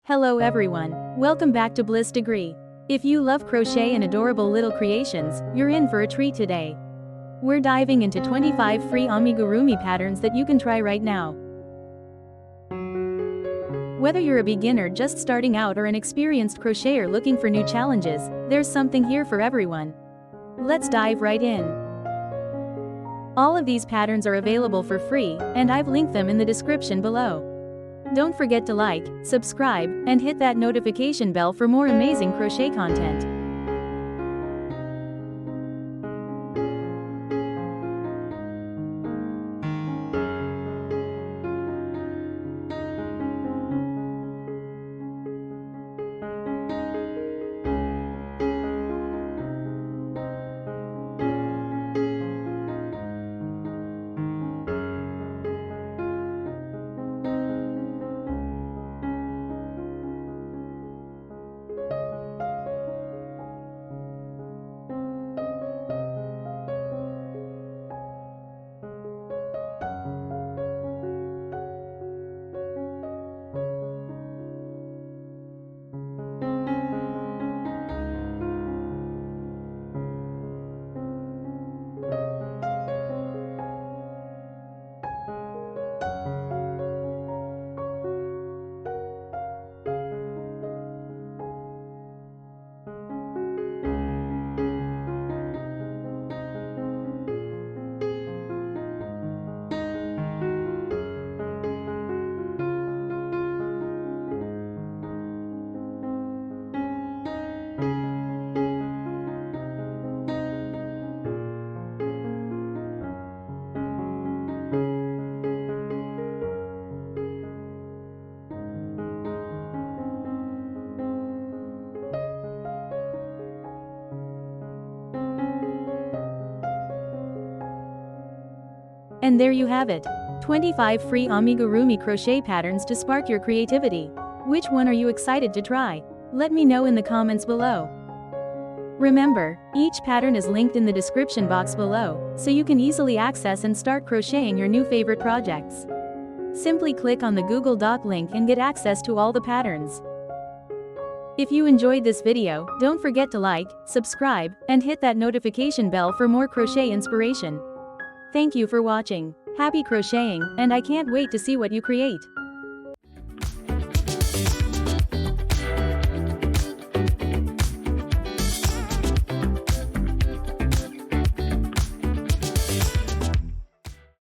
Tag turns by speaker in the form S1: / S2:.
S1: Hello everyone, welcome back to Bliss Degree. If you love crochet and adorable little creations, you're in for a treat today. We're diving into 25 free amigurumi patterns that you can try right now. Whether you're a beginner just starting out or an experienced crocheter looking for new challenges, there's something here for everyone. Let's dive right in. All of these patterns are available for free, and I've linked them in the description below. Don't forget to like, subscribe, and hit that notification bell for more amazing crochet content. And there you have it. 25 free amigurumi crochet patterns to spark your creativity. Which one are you excited to try? Let me know in the comments below. Remember, each pattern is linked in the description box below, so you can easily access and start crocheting your new favorite projects. Simply click on the Google Doc link and get access to all the patterns. If you enjoyed this video, don't forget to like, subscribe, and hit that notification bell for more crochet inspiration. Thank you for watching. Happy crocheting, and I can't wait to see what you create.